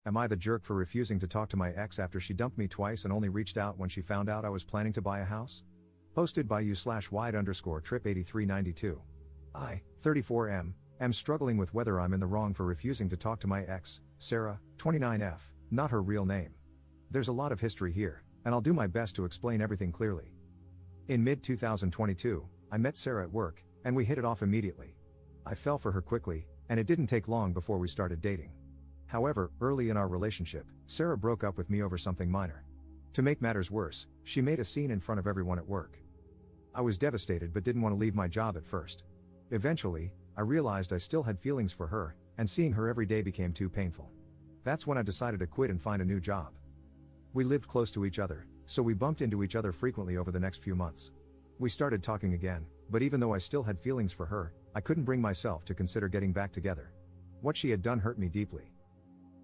Am I the jerk for refusing to talk to my ex after she dumped me twice and only reached out when she found out I was planning to buy a house? Posted by u/wide_trip8392. I, 34M, am struggling with whether I'm in the wrong for refusing to talk to my ex, Sarah, 29F, not her real name. There's a lot of history here, and I'll do my best to explain everything clearly. In mid-2022, I met Sarah at work, and we hit it off immediately. I fell for her quickly, and it didn't take long before we started dating. However, early in our relationship, Sarah broke up with me over something minor. To make matters worse, she made a scene in front of everyone at work. I was devastated but didn't want to leave my job at first. Eventually, I realized I still had feelings for her, and seeing her every day became too painful. That's when I decided to quit and find a new job. We lived close to each other, so we bumped into each other frequently over the next few months. We started talking again, but even though I still had feelings for her, I couldn't bring myself to consider getting back together. What she had done hurt me deeply.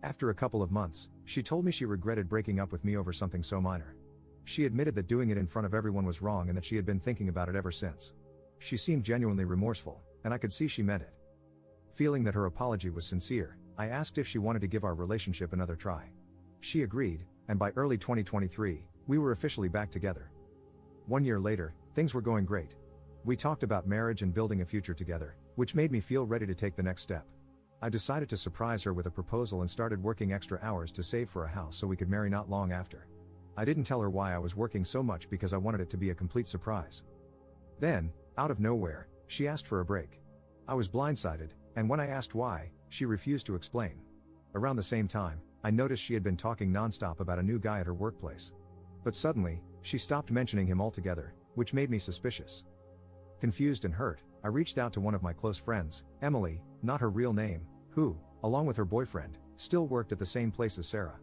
After a couple of months, she told me she regretted breaking up with me over something so minor. She admitted that doing it in front of everyone was wrong and that she had been thinking about it ever since. She seemed genuinely remorseful, and I could see she meant it. Feeling that her apology was sincere, I asked if she wanted to give our relationship another try. She agreed, and by early 2023, we were officially back together. 1 year later, things were going great. We talked about marriage and building a future together, which made me feel ready to take the next step. I decided to surprise her with a proposal and started working extra hours to save for a house so we could marry not long after. I didn't tell her why I was working so much because I wanted it to be a complete surprise. Then, out of nowhere, she asked for a break. I was blindsided, and when I asked why, she refused to explain. Around the same time, I noticed she had been talking nonstop about a new guy at her workplace. But suddenly, she stopped mentioning him altogether, which made me suspicious. Confused and hurt, I reached out to one of my close friends, Emily, not her real name, who, along with her boyfriend, still worked at the same place as Sarah.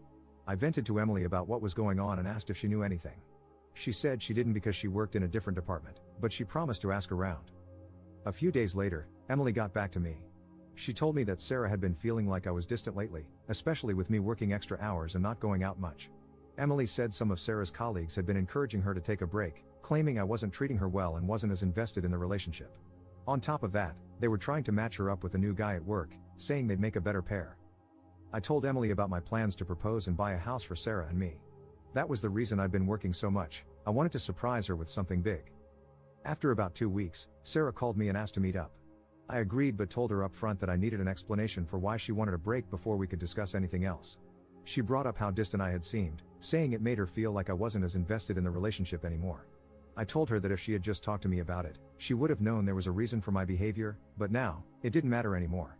I vented to Emily about what was going on and asked if she knew anything. She said she didn't because she worked in a different department, but she promised to ask around. A few days later, Emily got back to me. She told me that Sarah had been feeling like I was distant lately, especially with me working extra hours and not going out much. Emily said some of Sarah's colleagues had been encouraging her to take a break, claiming I wasn't treating her well and wasn't as invested in the relationship. On top of that, they were trying to match her up with a new guy at work, saying they'd make a better pair. I told Emily about my plans to propose and buy a house for Sarah and me. That was the reason I'd been working so much. I wanted to surprise her with something big. After about 2 weeks, Sarah called me and asked to meet up. I agreed but told her up front that I needed an explanation for why she wanted a break before we could discuss anything else. She brought up how distant I had seemed, saying it made her feel like I wasn't as invested in the relationship anymore. I told her that if she had just talked to me about it, she would have known there was a reason for my behavior, but now, it didn't matter anymore.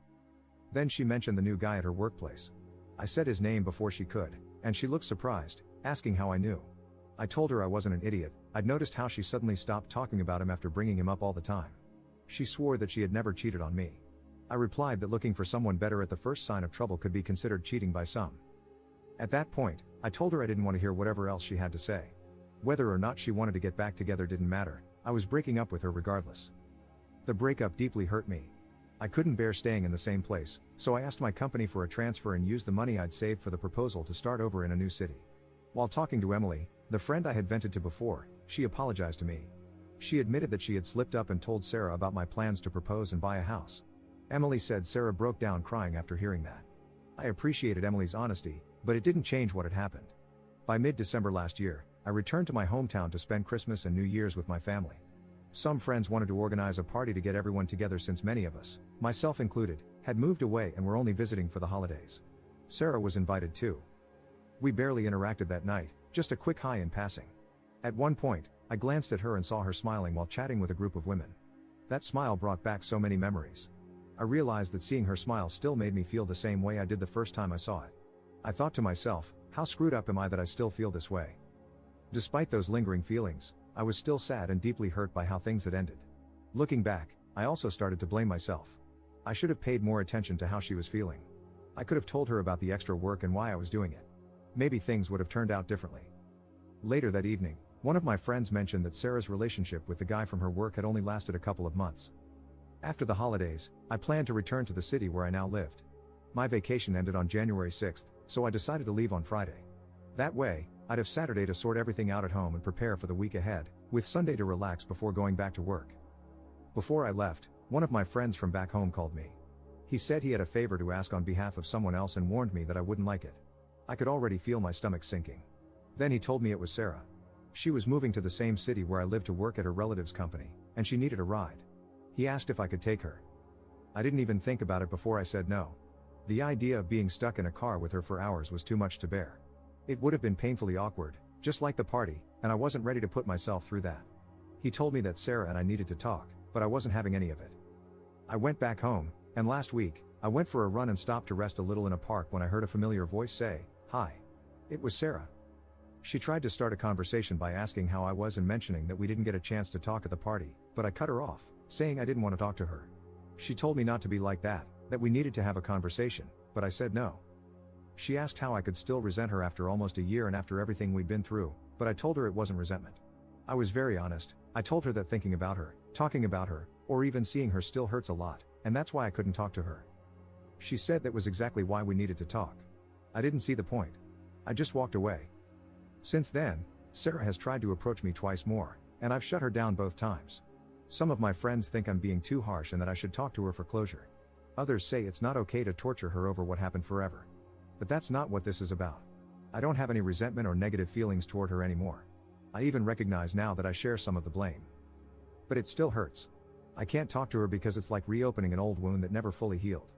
Then she mentioned the new guy at her workplace. I said his name before she could, and she looked surprised, asking how I knew. I told her I wasn't an idiot. I'd noticed how she suddenly stopped talking about him after bringing him up all the time. She swore that she had never cheated on me. I replied that looking for someone better at the first sign of trouble could be considered cheating by some. At that point, I told her I didn't want to hear whatever else she had to say. Whether or not she wanted to get back together didn't matter, I was breaking up with her regardless. The breakup deeply hurt me. I couldn't bear staying in the same place, so I asked my company for a transfer and used the money I'd saved for the proposal to start over in a new city. While talking to Emily, the friend I had vented to before, she apologized to me. She admitted that she had slipped up and told Sarah about my plans to propose and buy a house. Emily said Sarah broke down crying after hearing that. I appreciated Emily's honesty, but it didn't change what had happened. By mid-December last year, I returned to my hometown to spend Christmas and New Year's with my family. Some friends wanted to organize a party to get everyone together since many of us, myself included, had moved away and were only visiting for the holidays. Sarah was invited too. We barely interacted that night, just a quick hi in passing. At one point, I glanced at her and saw her smiling while chatting with a group of women. That smile brought back so many memories. I realized that seeing her smile still made me feel the same way I did the first time I saw it. I thought to myself, how screwed up am I that I still feel this way? Despite those lingering feelings, I was still sad and deeply hurt by how things had ended. Looking back, I also started to blame myself. I should have paid more attention to how she was feeling. I could have told her about the extra work and why I was doing it. Maybe things would have turned out differently. Later that evening, one of my friends mentioned that Sarah's relationship with the guy from her work had only lasted a couple of months. After the holidays, I planned to return to the city where I now lived. My vacation ended on January 6th, so I decided to leave on Friday. That way, I'd have Saturday to sort everything out at home and prepare for the week ahead, with Sunday to relax before going back to work. Before I left, one of my friends from back home called me. He said he had a favor to ask on behalf of someone else and warned me that I wouldn't like it. I could already feel my stomach sinking. Then he told me it was Sarah. She was moving to the same city where I live to work at her relative's company, and she needed a ride. He asked if I could take her. I didn't even think about it before I said no. The idea of being stuck in a car with her for hours was too much to bear. It would have been painfully awkward, just like the party, and I wasn't ready to put myself through that. He told me that Sarah and I needed to talk, but I wasn't having any of it. I went back home, and last week, I went for a run and stopped to rest a little in a park when I heard a familiar voice say, "Hi." It was Sarah. She tried to start a conversation by asking how I was and mentioning that we didn't get a chance to talk at the party, but I cut her off, saying I didn't want to talk to her. She told me not to be like that we needed to have a conversation, but I said no. She asked how I could still resent her after almost a year and after everything we'd been through, but I told her it wasn't resentment. I was very honest. I told her that thinking about her, talking about her, or even seeing her still hurts a lot, and that's why I couldn't talk to her. She said that was exactly why we needed to talk. I didn't see the point. I just walked away. Since then, Sarah has tried to approach me twice more, and I've shut her down both times. Some of my friends think I'm being too harsh and that I should talk to her for closure. Others say it's not okay to torture her over what happened forever. But that's not what this is about. I don't have any resentment or negative feelings toward her anymore. I even recognize now that I share some of the blame. But it still hurts. I can't talk to her because it's like reopening an old wound that never fully healed.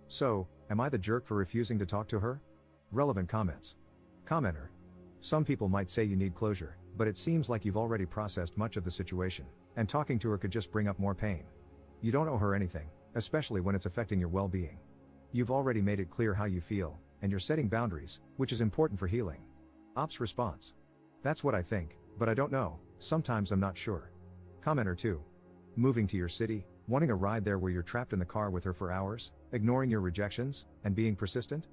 So, am I the jerk for refusing to talk to her? Relevant comments. Commenter. Some people might say you need closure, but it seems like you've already processed much of the situation, and talking to her could just bring up more pain. You don't owe her anything, especially when it's affecting your well-being. You've already made it clear how you feel, and you're setting boundaries, which is important for healing. Ops response. That's what I think, but I don't know, sometimes I'm not sure. Commenter 2. Moving to your city, wanting a ride there where you're trapped in the car with her for hours, ignoring your rejections, and being persistent?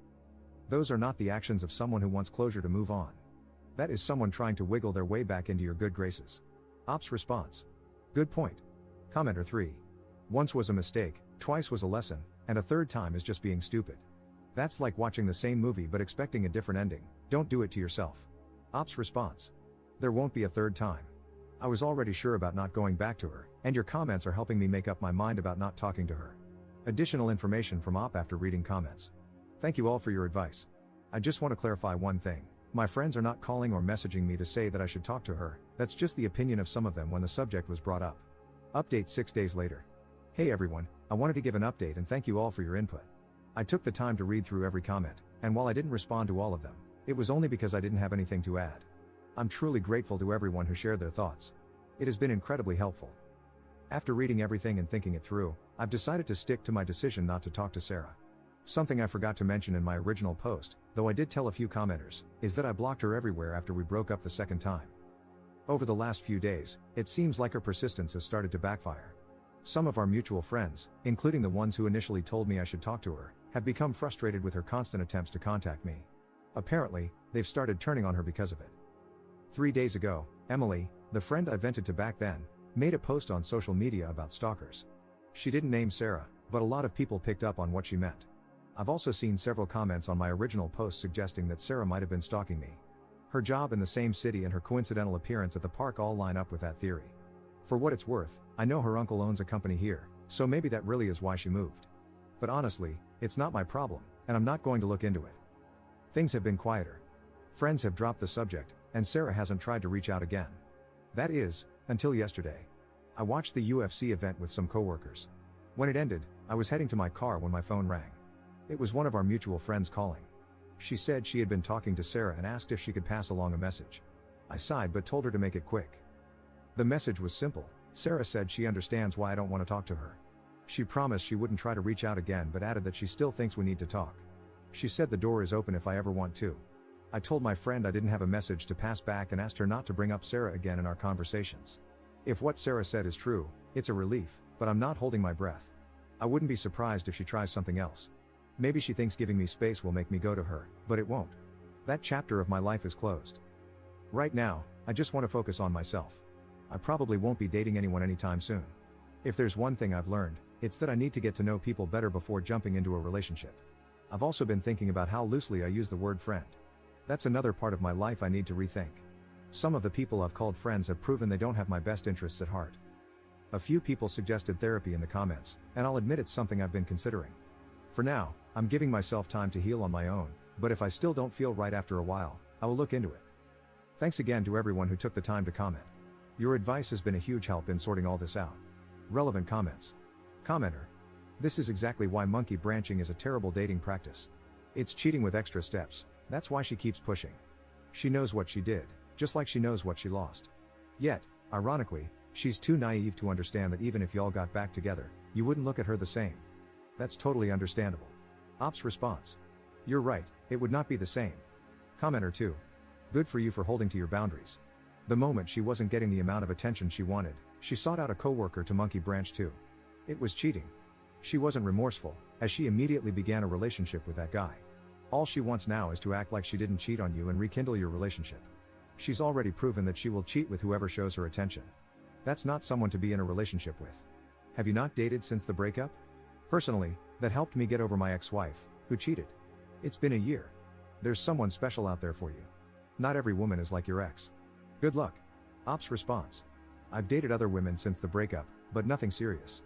Those are not the actions of someone who wants closure to move on. That is someone trying to wiggle their way back into your good graces. Ops response. Good point. Commenter 3. Once was a mistake, twice was a lesson, and a third time is just being stupid. That's like watching the same movie but expecting a different ending. Don't do it to yourself. Ops response. There won't be a third time. I was already sure about not going back to her, and your comments are helping me make up my mind about not talking to her. Additional information from Op after reading comments. Thank you all for your advice. I just want to clarify one thing. My friends are not calling or messaging me to say that I should talk to her, that's just the opinion of some of them when the subject was brought up. Update 6 days later. Hey everyone, I wanted to give an update and thank you all for your input. I took the time to read through every comment, and while I didn't respond to all of them, it was only because I didn't have anything to add. I'm truly grateful to everyone who shared their thoughts. It has been incredibly helpful. After reading everything and thinking it through, I've decided to stick to my decision not to talk to Sarah. Something I forgot to mention in my original post, though I did tell a few commenters, is that I blocked her everywhere after we broke up the second time. Over the last few days, it seems like her persistence has started to backfire. Some of our mutual friends, including the ones who initially told me I should talk to her, have become frustrated with her constant attempts to contact me. Apparently, they've started turning on her because of it. 3 days ago, Emily, the friend I vented to back then, made a post on social media about stalkers. She didn't name Sarah, but a lot of people picked up on what she meant. I've also seen several comments on my original post suggesting that Sarah might have been stalking me. Her job in the same city and her coincidental appearance at the park all line up with that theory. For what it's worth, I know her uncle owns a company here, so maybe that really is why she moved. But honestly, it's not my problem, and I'm not going to look into it. Things have been quieter. Friends have dropped the subject, and Sarah hasn't tried to reach out again. That is, until yesterday. I watched the UFC event with some coworkers. When it ended, I was heading to my car when my phone rang. It was one of our mutual friends calling. She said she had been talking to Sarah and asked if she could pass along a message. I sighed but told her to make it quick. The message was simple. Sarah said she understands why I don't want to talk to her. She promised she wouldn't try to reach out again but added that she still thinks we need to talk. She said the door is open if I ever want to. I told my friend I didn't have a message to pass back and asked her not to bring up Sarah again in our conversations. If what Sarah said is true, it's a relief, but I'm not holding my breath. I wouldn't be surprised if she tries something else. Maybe she thinks giving me space will make me go to her, but it won't. That chapter of my life is closed. Right now, I just want to focus on myself. I probably won't be dating anyone anytime soon. If there's one thing I've learned, it's that I need to get to know people better before jumping into a relationship. I've also been thinking about how loosely I use the word friend. That's another part of my life I need to rethink. Some of the people I've called friends have proven they don't have my best interests at heart. A few people suggested therapy in the comments, and I'll admit it's something I've been considering. For now, I'm giving myself time to heal on my own, But if I still don't feel right after a while, I will look into it. Thanks again to everyone who took the time to comment. Your advice has been a huge help in sorting all this out. Relevant comments. Commenter. This is exactly why monkey branching is a terrible dating practice. It's cheating with extra steps, that's why she keeps pushing. She knows what she did, just like she knows what she lost. Yet, ironically, she's too naive to understand that even if y'all got back together, you wouldn't look at her the same. That's totally understandable. Ops response. You're right, it would not be the same. Commenter 2. Good for you for holding to your boundaries. The moment she wasn't getting the amount of attention she wanted, she sought out a coworker to monkey branch too. It was cheating. She wasn't remorseful, as she immediately began a relationship with that guy. All she wants now is to act like she didn't cheat on you and rekindle your relationship. She's already proven that she will cheat with whoever shows her attention. That's not someone to be in a relationship with. Have you not dated since the breakup? Personally, that helped me get over my ex-wife, who cheated. It's been a year. There's someone special out there for you. Not every woman is like your ex. Good luck. Ops response. I've dated other women since the breakup, but nothing serious.